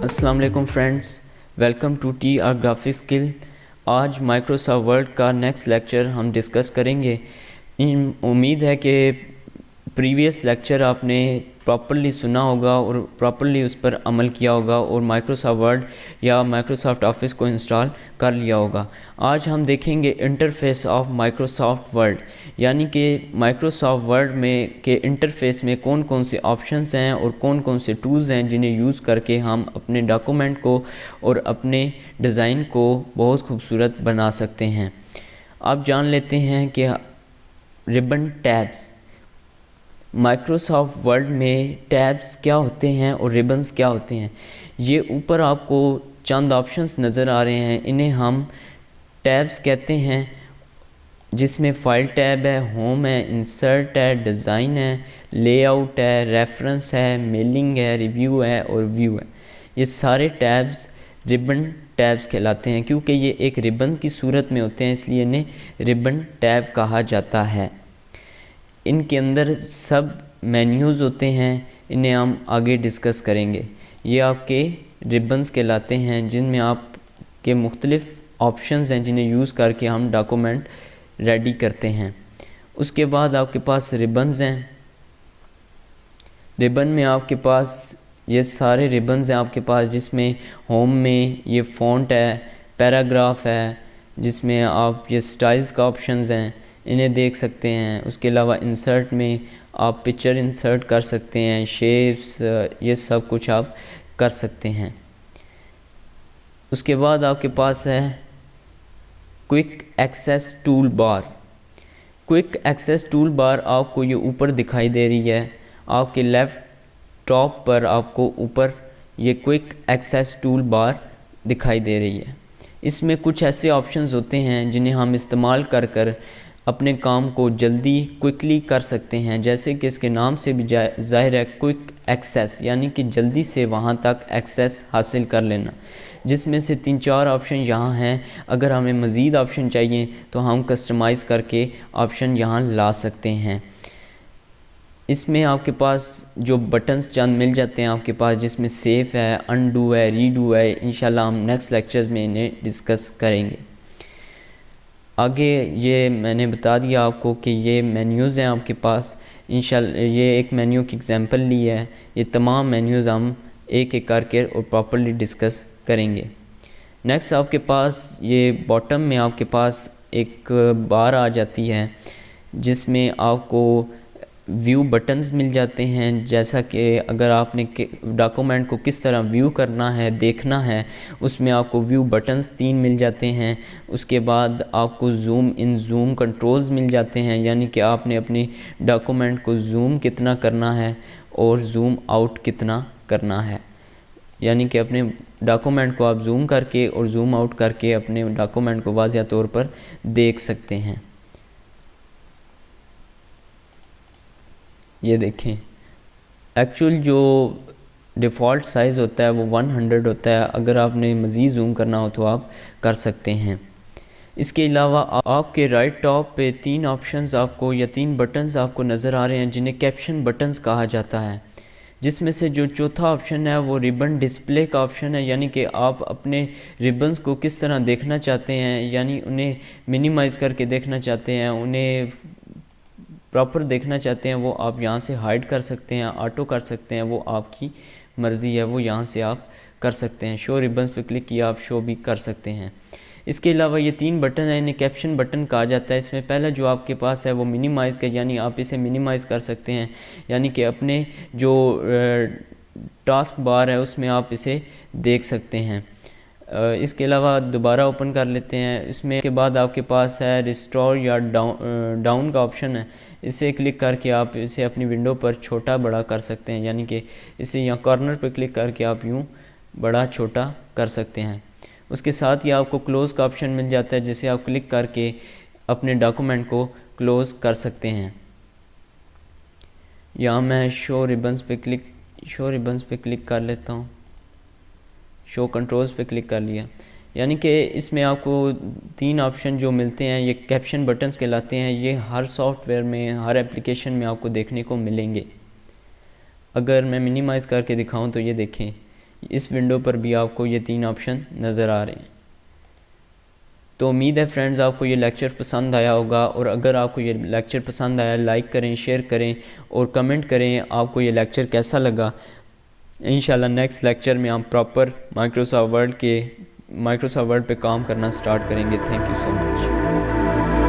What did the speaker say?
अस्सलाम वालेकुम friends, welcome to T R graphic skill. आज माइक्रोसॉफ्ट वर्ड का नेक्स्ट लेक्चर हम डिस्कस करेंगे। उम्मीद है कि प्रीवियस लेक्चर आपने प्रॉपर्ली सुना होगा और प्रॉपर्ली उस पर अमल किया होगा और माइक्रोसॉफ्ट वर्ड या माइक्रोसॉफ्ट ऑफिस को इंस्टॉल कर लिया होगा। आज हम देखेंगे इंटरफेस ऑफ माइक्रोसॉफ्ट वर्ड, यानी कि माइक्रोसॉफ्ट वर्ड में के इंटरफेस में कौन कौन से ऑप्शंस हैं और कौन कौन से टूल्स हैं जिन्हें यूज़ करके हम अपने डॉक्यूमेंट को और अपने डिज़ाइन को बहुत खूबसूरत बना सकते हैं। अब जान लेते हैं कि रिबन टैब्स, माइक्रोसॉफ्ट वर्ड में टैब्स क्या होते हैं और रिबन्स क्या होते हैं। ये ऊपर आपको चंद ऑप्शंस नज़र आ रहे हैं, इन्हें हम टैब्स कहते हैं, जिसमें फ़ाइल टैब है, होम है, इंसर्ट है, डिज़ाइन है, लेआउट है, रेफरेंस है, मेलिंग है, रिव्यू है और व्यू है। ये सारे टैब्स रिबन टैब्स कहलाते हैं। क्योंकि ये एक रिबन की सूरत में होते हैं इसलिए इन्हें रिबन टैब कहा जाता है। इनके अंदर सब मेन्यूज़ होते हैं, इन्हें हम आगे डिस्कस करेंगे। ये आपके रिबन्स कहलाते हैं जिनमें आपके मुख्तलिफ़ ऑप्शंस हैं जिन्हें यूज़ करके हम डॉक्यूमेंट रेडी करते हैं। उसके बाद आपके पास रिबन्स हैं। रिबन में आपके पास ये सारे रिबन्स हैं आपके पास, जिसमें होम में ये फ़ॉन्ट है, पैराग्राफ है, जिसमें आप ये स्टाइल्स का ऑप्शंस हैं, इन्हें देख सकते हैं। उसके अलावा इंसर्ट में आप पिक्चर इंसर्ट कर सकते हैं, शेप्स, ये सब कुछ आप कर सकते हैं। उसके बाद आपके पास है quick access toolbar. Quick access toolbar आपको ये ऊपर दिखाई दे रही है, आपके लेफ़्ट टॉप पर आपको ऊपर ये क्विक एक्सेस टूल बार दिखाई दे रही है। इसमें कुछ ऐसे ऑप्शंस होते हैं जिन्हें हम इस्तेमाल कर कर अपने काम को जल्दी क्विकली कर सकते हैं। जैसे कि इसके नाम से भी ज़ाहिर है, क्विक एक्सेस यानी कि जल्दी से वहाँ तक एक्सेस हासिल कर लेना, जिसमें से 3-4 ऑप्शन यहाँ हैं। अगर हमें मज़ीद ऑप्शन चाहिए तो हम कस्टमाइज़ करके ऑप्शन यहाँ ला सकते हैं। इसमें आपके पास जो बटन्स चंद मिल जाते हैं आपके पास, जिसमें सेव है, अनडू है, रीडू है। इंशाल्लाह हम नेक्स्ट लेक्चर्स में इन्हें डिस्कस करेंगे। आगे ये मैंने बता दिया आपको कि ये मेन्यूज़ हैं आपके पास। इंशाल्लाह ये एक मेन्यू की एग्जांपल ली है, ये तमाम मेन्यूज़ हम एक एक करके और प्रॉपर्ली डिस्कस करेंगे। नेक्स्ट आपके पास ये बॉटम में आपके पास एक बार आ जाती है, जिसमें आपको व्यू बटन्स मिल जाते हैं। जैसा कि अगर आपने डॉक्यूमेंट को किस तरह व्यू करना है, देखना है, उसमें आपको व्यू बटन्स 3 मिल जाते हैं। उसके बाद आपको ज़ूम इन ज़ूम कंट्रोल्स मिल जाते हैं, यानी कि आपने अपनी डॉक्यूमेंट को ज़ूम कितना करना है और ज़ूम आउट कितना करना है। यानी कि अपने डॉक्यूमेंट को आप ज़ूम करके और ज़ूम आउट करके अपने डॉक्यूमेंट को वाज़िया तौर पर देख सकते हैं। ये देखें, एक्चुअल जो डिफ़ॉल्ट साइज़ होता है वो 100 होता है। अगर आपने मज़ीद ज़ूम करना हो तो आप कर सकते हैं। इसके अलावा आपके राइट टॉप पे 3 ऑप्शंस आपको या 3 बटन्स आपको नज़र आ रहे हैं जिन्हें कैप्शन बटन्स कहा जाता है, जिसमें से जो चौथा ऑप्शन है वो रिबन डिस्प्ले का ऑप्शन है। यानी कि आप अपने रिबन्स को किस तरह देखना चाहते हैं, यानी उन्हें मिनिमाइज़ करके देखना चाहते हैं, उन्हें प्रॉपर देखना चाहते हैं, वो आप यहाँ से हाइड कर सकते हैं, ऑटो कर सकते हैं, वो आपकी मर्ज़ी है, वो यहाँ से आप कर सकते हैं। शो रिबन्स पे क्लिक किया आप शो भी कर सकते हैं। इसके अलावा ये 3 बटन हैं, इन्हें कैप्शन बटन कहा जाता है। इसमें पहला जो आपके पास है वो मिनिमाइज़ का, यानी आप इसे मिनिमाइज़ कर सकते हैं, यानी कि अपने जो टास्क बार है उसमें आप इसे देख सकते हैं। इसके अलावा दोबारा ओपन कर लेते हैं। इसमें के बाद आपके पास है रिस्टोर या डाउन का ऑप्शन है, इसे क्लिक करके आप इसे अपनी विंडो पर छोटा बड़ा कर सकते हैं, यानी कि इसे यहाँ कॉर्नर पर क्लिक करके आप यूँ बड़ा छोटा कर सकते हैं। उसके साथ ही आपको क्लोज़ का ऑप्शन मिल जाता है, जिसे आप क्लिक करके अपने डॉक्यूमेंट को क्लोज़ कर सकते हैं। यहाँ मैं शो रिबन्स पे क्लिक कर लेता हूँ, शो कंट्रोल्स पे क्लिक कर लिया। यानी कि इसमें आपको 3 ऑप्शन जो मिलते हैं ये कैप्शन बटन्स कहलाते हैं। ये हर सॉफ्टवेयर में, हर एप्लीकेशन में आपको देखने को मिलेंगे। अगर मैं मिनिमाइज़ करके दिखाऊं तो ये देखें, इस विंडो पर भी आपको ये 3 ऑप्शन नज़र आ रहे हैं। तो उम्मीद है फ्रेंड्स आपको ये लेक्चर पसंद आया होगा, और अगर आपको ये लेक्चर पसंद आया लाइक करें, शेयर करें और कमेंट करें आपको ये लेक्चर कैसा लगा। इंशाल्लाह नेक्स्ट लेक्चर में हम प्रॉपर माइक्रोसॉफ्ट वर्ड पे काम करना स्टार्ट करेंगे। Thank you so much.